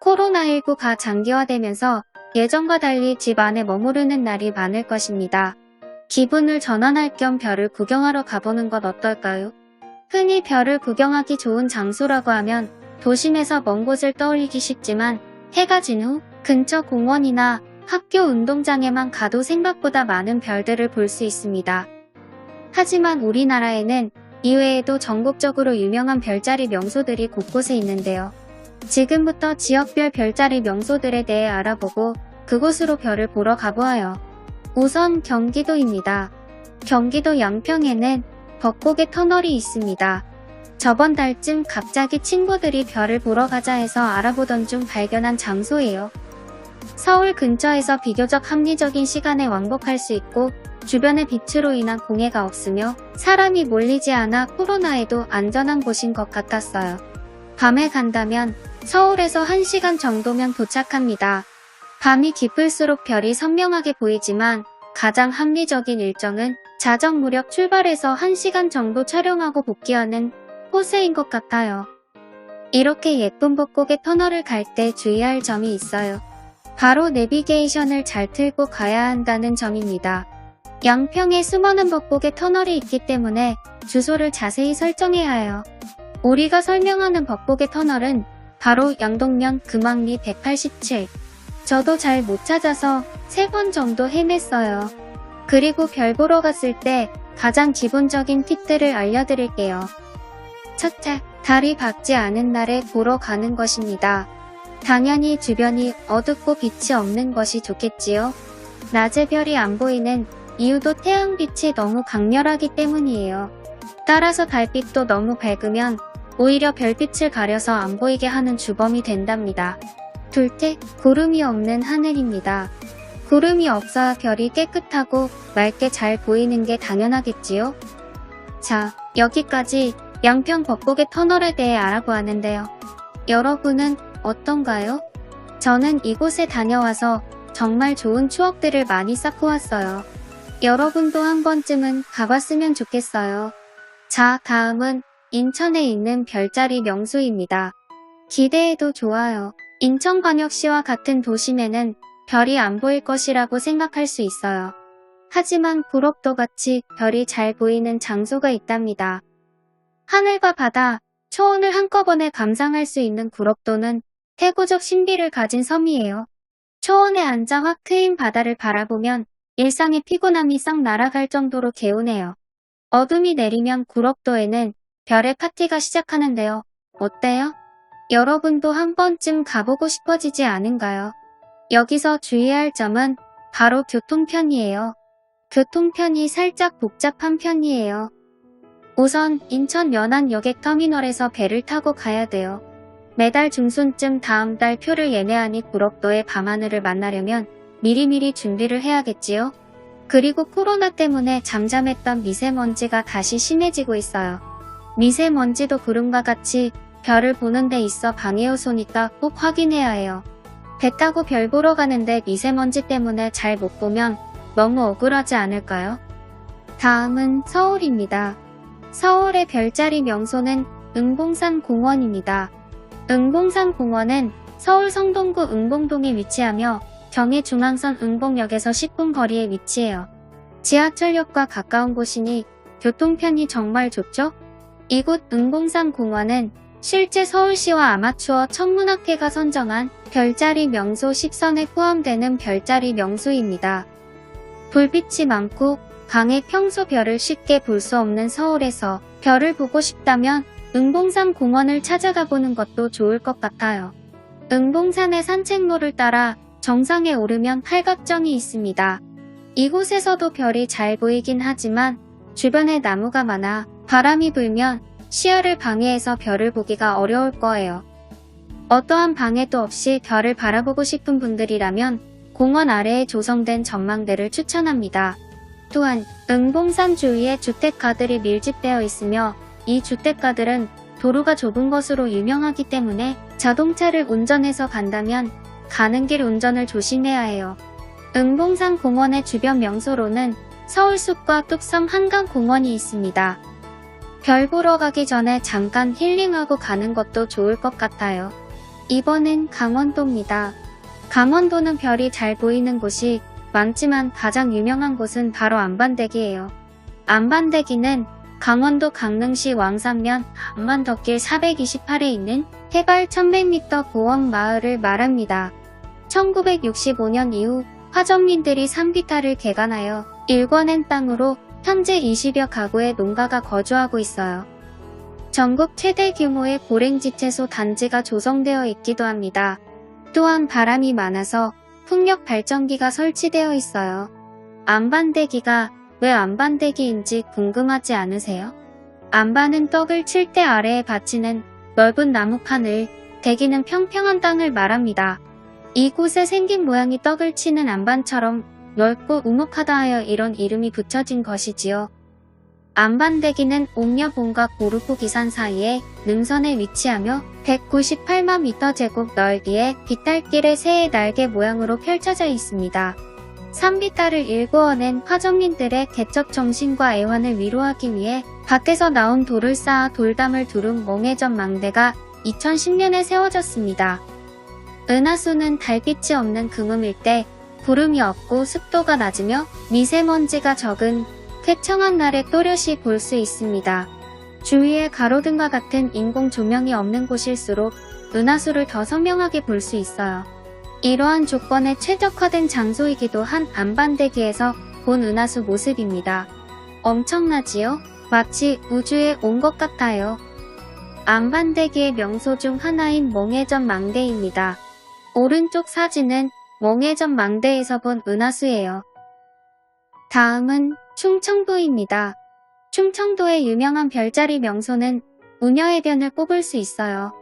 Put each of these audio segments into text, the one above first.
코로나19가 장기화되면서 예전과 달리 집 안에 머무르는 날이 많을 것입니다. 기분을 전환할 겸 별을 구경하러 가보는 것 어떨까요? 흔히 별을 구경하기 좋은 장소라고 하면 도심에서 먼 곳을 떠올리기 쉽지만 해가 진 후 근처 공원이나 학교 운동장에만 가도 생각보다 많은 별들을 볼 수 있습니다. 하지만 우리나라에는 이외에도 전국적으로 유명한 별자리 명소들이 곳곳에 있는데요. 지금부터 지역별 별자리 명소들에 대해 알아보고 그곳으로 별을 보러 가보아요. 우선 경기도입니다. 경기도 양평에는 벚곡의 터널이 있습니다. 저번 달쯤 갑자기 친구들이 별을 보러 가자 해서 알아보던 중 발견한 장소예요. 서울 근처에서 비교적 합리적인 시간에 왕복할 수 있고 주변에 빛으로 인한 공해가 없으며 사람이 몰리지 않아 코로나에도 안전한 곳인 것 같았어요. 밤에 간다면 서울에서 1시간 정도면 도착합니다. 밤이 깊을수록 별이 선명하게 보이지만 가장 합리적인 일정은 자정 무렵 출발해서 1시간 정도 촬영하고 복귀하는 코스인 것 같아요. 이렇게 예쁜 벚곡의 터널을 갈 때 주의할 점이 있어요. 바로 내비게이션을 잘 틀고 가야 한다는 점입니다. 양평에 수많은 벚곡의 터널이 있기 때문에 주소를 자세히 설정해야 해요. 우리가 설명하는 벚곡의 터널은 바로 양동면 금왕리 187. 저도 잘 못 찾아서 3번 정도 헤맸어요. 그리고 별 보러 갔을 때 가장 기본적인 팁들을 알려드릴게요. 첫째, 달이 밝지 않은 날에 보러 가는 것입니다. 당연히 주변이 어둡고 빛이 없는 것이 좋겠지요. 낮에 별이 안 보이는 이유도 태양빛이 너무 강렬하기 때문이에요. 따라서 달빛도 너무 밝으면 오히려 별빛을 가려서 안 보이게 하는 주범이 된답니다. 둘째, 구름이 없는 하늘입니다. 구름이 없어야 별이 깨끗하고 맑게 잘 보이는 게 당연하겠지요? 자, 여기까지 양평 벚곡의 터널에 대해 알아보았는데요. 여러분은 어떤가요? 저는 이곳에 다녀와서 정말 좋은 추억들을 많이 쌓고 왔어요. 여러분도 한 번쯤은 가봤으면 좋겠어요. 자, 다음은 인천에 있는 별자리 명소입니다. 기대해도 좋아요. 인천광역시와 같은 도심에는 별이 안 보일 것이라고 생각할 수 있어요. 하지만 구록도같이 별이 잘 보이는 장소가 있답니다. 하늘과 바다, 초원을 한꺼번에 감상할 수 있는 구록도는 태고적 신비를 가진 섬이에요. 초원에 앉아 확 트인 바다를 바라보면 일상의 피곤함이 싹 날아갈 정도로 개운해요. 어둠이 내리면 구록도에는 별의 파티가 시작하는데요. 어때요? 여러분도 한 번쯤 가보고 싶어지지 않은가요? 여기서 주의할 점은 바로 교통편이에요. 교통편이 살짝 복잡한 편이에요. 우선 인천 연안 여객터미널에서 배를 타고 가야 돼요. 매달 중순쯤 다음 달 표를 예매하니 구록도의 밤하늘을 만나려면 미리미리 준비를 해야겠지요? 그리고 코로나 때문에 잠잠했던 미세먼지가 다시 심해지고 있어요. 미세먼지도 구름과 같이 별을 보는 데 있어 방해요소니까 꼭 확인해야 해요. 배 타고 별 보러 가는데 미세먼지 때문에 잘 못 보면 너무 억울하지 않을까요? 다음은 서울입니다. 서울의 별자리 명소는 응봉산 공원입니다. 응봉산 공원은 서울 성동구 응봉동에 위치하며 경의중앙선 응봉역에서 10분 거리에 위치해요. 지하철역과 가까운 곳이니 교통편이 정말 좋죠? 이곳 응봉산 공원은 실제 서울시와 아마추어 천문학회가 선정한 별자리 명소 10선에 포함되는 별자리 명소입니다. 불빛이 많고 강해 평소 별을 쉽게 볼 수 없는 서울에서 별을 보고 싶다면 응봉산 공원을 찾아가 보는 것도 좋을 것 같아요. 응봉산의 산책로를 따라 정상에 오르면 팔각정이 있습니다. 이곳에서도 별이 잘 보이긴 하지만 주변에 나무가 많아 바람이 불면 시야를 방해해서 별을 보기가 어려울 거예요. 어떠한 방해도 없이 별을 바라보고 싶은 분들이라면 공원 아래에 조성된 전망대를 추천합니다. 또한 응봉산 주위에 주택가들이 밀집되어 있으며 이 주택가들은 도로가 좁은 것으로 유명하기 때문에 자동차를 운전해서 간다면 가는 길 운전을 조심해야 해요. 응봉산 공원의 주변 명소로는 서울숲과 뚝섬 한강공원이 있습니다. 별 보러 가기 전에 잠깐 힐링하고 가는 것도 좋을 것 같아요. 2번은 강원도입니다. 강원도는 별이 잘 보이는 곳이 많지만 가장 유명한 곳은 바로 안반대기예요. 안반대기는 강원도 강릉시 왕산면 안반덕길 428에 있는 해발 1100m 고원 마을을 말합니다. 1965년 이후 화전민들이 산비탈을 개간하여 일궈낸 땅으로 현재 20여 가구의 농가가 거주하고 있어요. 전국 최대 규모의 고랭지채소 단지가 조성되어 있기도 합니다. 또한 바람이 많아서 풍력 발전기가 설치되어 있어요. 안반대기가 왜 안반대기인지 궁금하지 않으세요? 안반은 떡을 칠 때 아래에 받치는 넓은 나무판을, 대기는 평평한 땅을 말합니다. 이곳에 생긴 모양이 떡을 치는 안반처럼 넓고 우묵하다 하여 이런 이름이 붙여진 것이지요. 안반대기는 옥녀봉과 고르포 기산 사이에 능선에 위치하며 198만 미터 제곱 넓이에 비탈길의 새의 날개 모양으로 펼쳐져 있습니다. 산비탈을 일구어낸 화전민들의 개척 정신과 애환을 위로하기 위해 밭에서 나온 돌을 쌓아 돌담을 두른 멍해전 망대가 2010년에 세워졌습니다. 은하수는 달빛이 없는 금음일 때 구름이 없고 습도가 낮으며 미세먼지가 적은 쾌청한 날에 또렷이 볼 수 있습니다. 주위에 가로등과 같은 인공 조명이 없는 곳일수록 은하수를 더 선명하게 볼 수 있어요. 이러한 조건에 최적화된 장소이기도 한 안반대기에서 본 은하수 모습입니다. 엄청나지요? 마치 우주에 온 것 같아요. 안반대기의 명소 중 하나인 멍해전 망대입니다. 오른쪽 사진은 멍해전 망대에서 본 은하수예요. 다음은 충청도입니다. 충청도의 유명한 별자리 명소는 우녀해변을 꼽을 수 있어요.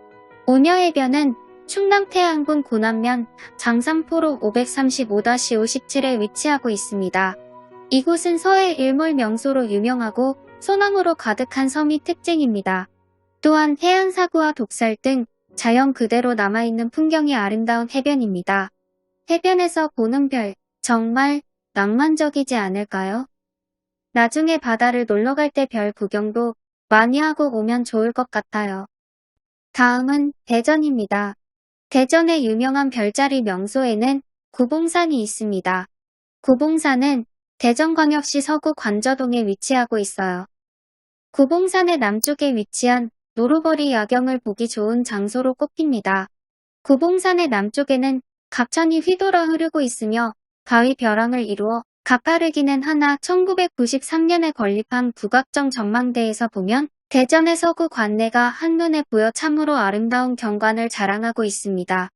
우녀해변은 충남 태안군 고남면 장산포로 535-57에 위치하고 있습니다. 이곳은 서해 일몰 명소로 유명하고 소나무로 가득한 섬이 특징입니다. 또한 해안사구와 독살 등 자연 그대로 남아있는 풍경이 아름다운 해변입니다. 해변에서 보는 별, 정말 낭만적이지 않을까요? 나중에 바다를 놀러갈 때 별 구경도 많이 하고 오면 좋을 것 같아요. 다음은 대전입니다. 대전의 유명한 별자리 명소에는 구봉산이 있습니다. 구봉산은 대전광역시 서구 관저동에 위치하고 있어요. 구봉산의 남쪽에 위치한 노루버리 야경을 보기 좋은 장소로 꼽힙니다. 구봉산의 남쪽에는 갑천이 휘돌아 흐르고 있으며 바위 벼랑을 이루어 가파르기는 하나 1993년에 건립한 북악정 전망대에서 보면 대전의 서구 관내가 한눈에 보여 참으로 아름다운 경관을 자랑하고 있습니다.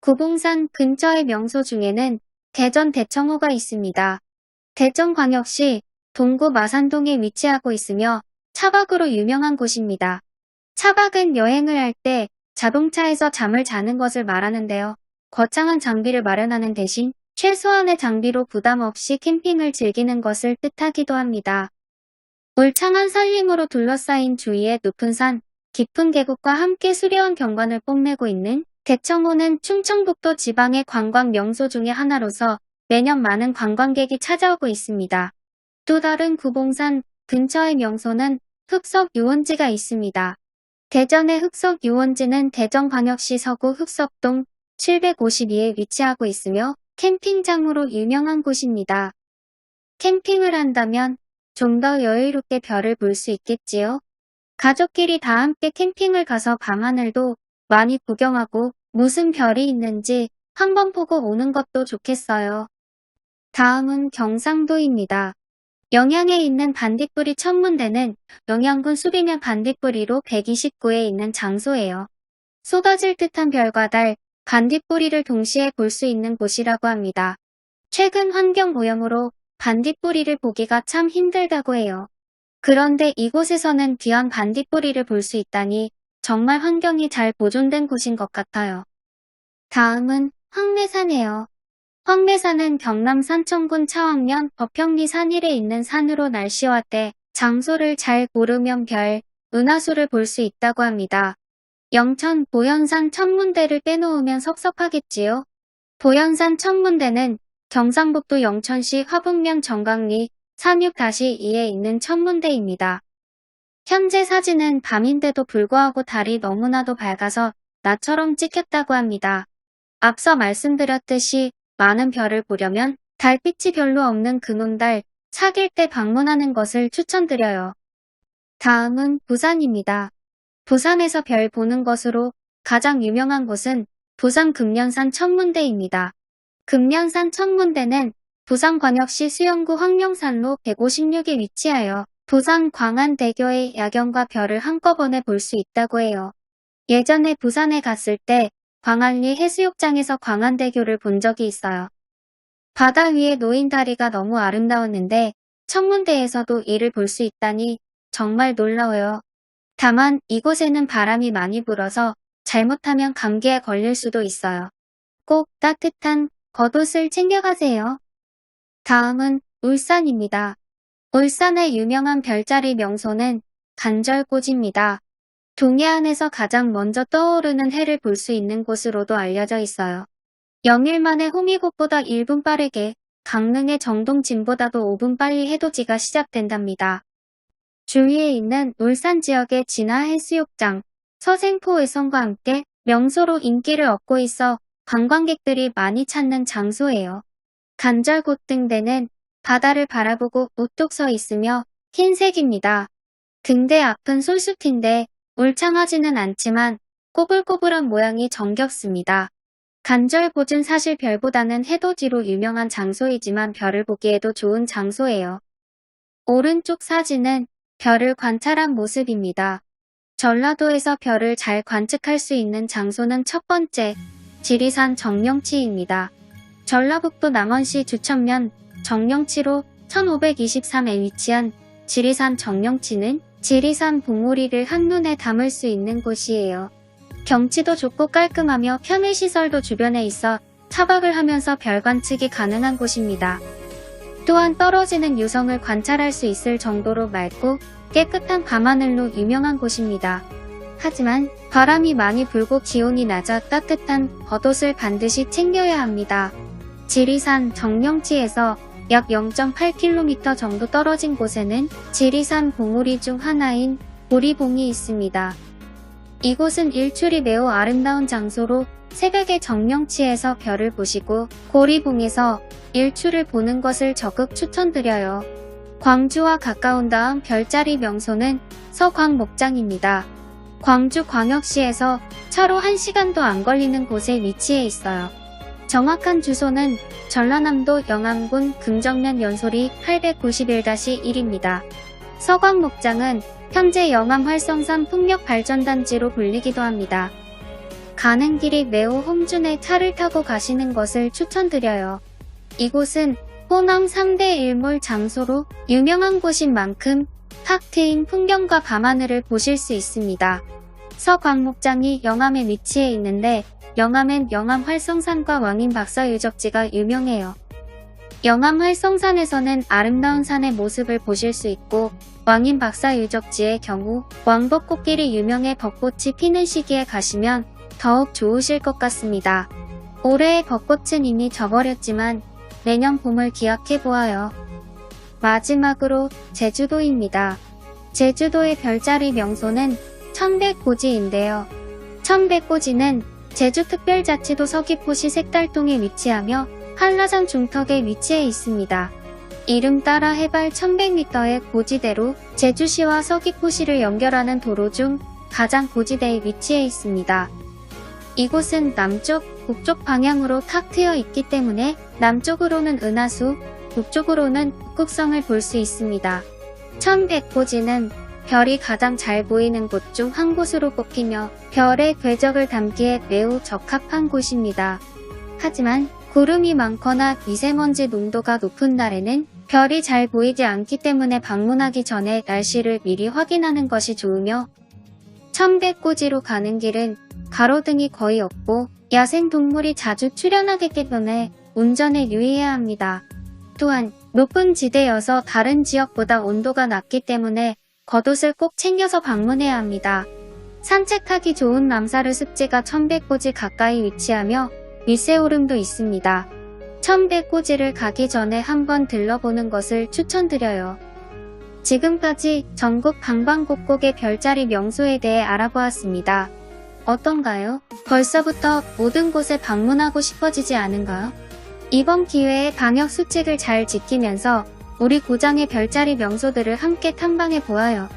구봉산 근처의 명소 중에는 대전 대청호가 있습니다. 대전광역시 동구 마산동에 위치하고 있으며 차박으로 유명한 곳입니다. 차박은 여행을 할 때 자동차에서 잠을 자는 것을 말하는데요. 거창한 장비를 마련하는 대신 최소한의 장비로 부담 없이 캠핑을 즐기는 것을 뜻하기도 합니다. 울창한 산림으로 둘러싸인 주위의 높은 산, 깊은 계곡과 함께 수려한 경관을 뽐내고 있는 대청호는 충청북도 지방의 관광 명소 중의 하나로서 매년 많은 관광객이 찾아오고 있습니다. 또 다른 구봉산 근처의 명소는 흑석유원지가 있습니다. 대전의 흑석유원지는 대전광역시 서구 흑석동 752에 위치하고 있으며 캠핑장으로 유명한 곳입니다. 캠핑을 한다면 좀 더 여유롭게 별을 볼 수 있겠지요? 가족끼리 다 함께 캠핑을 가서 밤하늘도 많이 구경하고 무슨 별이 있는지 한번 보고 오는 것도 좋겠어요. 다음은 경상도입니다. 영양에 있는 반딧불이 천문대는 영양군 수비면 반딧불이로 129에 있는 장소예요. 쏟아질 듯한 별과 달, 반딧불이를 동시에 볼 수 있는 곳이라고 합니다. 최근 환경 오염으로 반딧불이를 보기가 참 힘들다고 해요. 그런데 이곳에서는 귀한 반딧불이를 볼 수 있다니 정말 환경이 잘 보존된 곳인 것 같아요. 다음은 황매산이에요. 황매산은 경남 산청군 차왕면 법평리 산일에 있는 산으로 날씨와 때, 장소를 잘 고르면 별, 은하수를 볼 수 있다고 합니다. 영천 보현산 천문대를 빼놓으면 섭섭하겠지요. 보현산 천문대는 경상북도 영천시 화북면 정강리 36-2에 있는 천문대입니다. 현재 사진은 밤인데도 불구하고 달이 너무나도 밝아서 나처럼 찍혔다고 합니다. 앞서 말씀드렸듯이 많은 별을 보려면 달빛이 별로 없는 금운달, 사귈 때 방문하는 것을 추천드려요. 다음은 부산입니다. 부산에서 별 보는 것으로 가장 유명한 곳은 부산 금년산 천문대입니다. 금년산 천문대는 부산광역시 수영구 황령산로 156에 위치하여 부산 광안대교의 야경과 별을 한꺼번에 볼 수 있다고 해요. 예전에 부산에 갔을 때 광안리 해수욕장에서 광안대교를 본 적이 있어요. 바다 위에 놓인 다리가 너무 아름다웠는데 천문대에서도 이를 볼 수 있다니 정말 놀라워요. 다만 이곳에는 바람이 많이 불어서 잘못하면 감기에 걸릴 수도 있어요. 꼭 따뜻한 겉옷을 챙겨가세요. 다음은 울산입니다. 울산의 유명한 별자리 명소는 간절곶입니다. 동해안에서 가장 먼저 떠오르는 해를 볼 수 있는 곳으로도 알려져 있어요. 영일 만에 호미곶보다 1분 빠르게, 강릉의 정동진보다도 5분 빨리 해돋이가 시작된답니다. 주위에 있는 울산 지역의 진화 해수욕장, 서생포 의성과 함께 명소로 인기를 얻고 있어 관광객들이 많이 찾는 장소예요. 간절곶등대는 바다를 바라보고 우뚝 서 있으며 흰색입니다. 등대 앞은 솔숲인데 울창하지는 않지만 꼬불꼬불한 모양이 정겹습니다. 간절곶은 사실 별보다는 해돋이로 유명한 장소이지만 별을 보기에도 좋은 장소예요. 오른쪽 사진은 별을 관찰한 모습입니다. 전라도에서 별을 잘 관측할 수 있는 장소는 첫 번째, 지리산 정령치입니다. 전라북도 남원시 주천면 정령치로 1523에 위치한 지리산 정령치는 지리산 봉우리를 한눈에 담을 수 있는 곳이에요. 경치도 좋고 깔끔하며 편의시설도 주변에 있어 차박을 하면서 별 관측이 가능한 곳입니다. 또한 떨어지는 유성을 관찰할 수 있을 정도로 맑고 깨끗한 밤하늘로 유명한 곳입니다. 하지만 바람이 많이 불고 기온이 낮아 따뜻한 겉옷을 반드시 챙겨야 합니다. 지리산 정령치에서 약 0.8km 정도 떨어진 곳에는 지리산 봉우리 중 하나인 고리봉이 있습니다. 이곳은 일출이 매우 아름다운 장소로 새벽에 정령치에서 별을 보시고 고리봉에서 일출을 보는 것을 적극 추천드려요. 광주와 가까운 다음 별자리 명소는 서광목장입니다. 광주광역시에서 차로 1시간도 안 걸리는 곳에 위치해 있어요. 정확한 주소는 전라남도 영암군 금정면 연소리 891-1입니다. 서광목장은 현재 영암활성산 풍력발전단지로 불리기도 합니다. 가는 길이 매우 험준해 차를 타고 가시는 것을 추천드려요. 이곳은 호남 3대 일몰 장소로 유명한 곳인 만큼 탁 트인 풍경과 밤하늘을 보실 수 있습니다. 서광목장이 영암에 위치해 있는데 영암엔 영암활성산과 왕인박사유적지가 유명해요. 영암활성산에서는 아름다운 산의 모습을 보실 수 있고 왕인박사유적지의 경우 왕벚꽃길이 유명해 벚꽃이 피는 시기에 가시면 더욱 좋으실 것 같습니다. 올해의 벚꽃은 이미 져버렸지만 내년 봄을 기약해보아요. 마지막으로 제주도입니다. 제주도의 별자리 명소는 천백고지인데요. 천백고지는 제주특별자치도 서귀포시 색달동에 위치하며 한라산 중턱에 위치해 있습니다. 이름 따라 해발 1100m의 고지대로 제주시와 서귀포시를 연결하는 도로 중 가장 고지대에 위치해 있습니다. 이곳은 남쪽, 북쪽 방향으로 탁 트여 있기 때문에 남쪽으로는 은하수, 북쪽으로는 북극성을 볼 수 있습니다. 천백고지는 별이 가장 잘 보이는 곳 중 한 곳으로 꼽히며 별의 궤적을 담기에 매우 적합한 곳입니다. 하지만 구름이 많거나 미세먼지 농도가 높은 날에는 별이 잘 보이지 않기 때문에 방문하기 전에 날씨를 미리 확인하는 것이 좋으며 천백고지로 가는 길은 가로등이 거의 없고 야생동물이 자주 출현하기 때문에 운전에 유의해야 합니다. 또한 높은 지대여서 다른 지역보다 온도가 낮기 때문에 겉옷을 꼭 챙겨서 방문해야 합니다. 산책하기 좋은 남사르 습지가 천백고지 가까이 위치하며 윗세오름도 있습니다. 천백고지를 가기 전에 한번 들러보는 것을 추천드려요. 지금까지 전국 방방곡곡의 별자리 명소에 대해 알아보았습니다. 어떤가요? 벌써부터 모든 곳에 방문하고 싶어지지 않은가요? 이번 기회에 방역 수칙을 잘 지키면서 우리 고장의 별자리 명소들을 함께 탐방해 보아요.